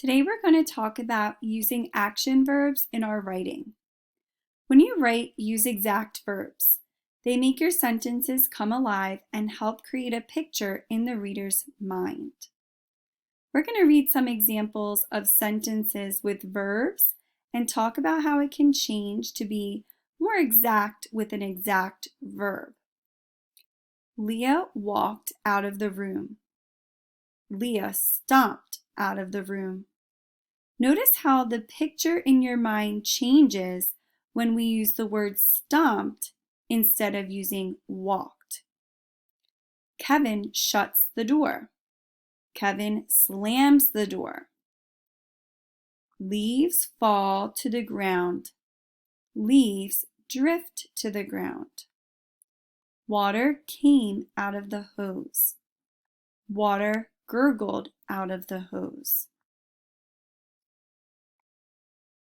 Today we're going to talk about using action verbs in our writing. When you write, use exact verbs. They make your sentences come alive and help create a picture in the reader's mind. We're going to read some examples of sentences with verbs and talk about how it can change to be more exact with an exact verb. Leah walked out of the room. Leah stomped out of the room. Notice how the picture in your mind changes when we use the word stomped instead of using walked. Kevin shuts the door. Kevin slams the door. Leaves fall to the ground. Leaves drift to the ground. Water came out of the hose. Water gurgled out of the hose.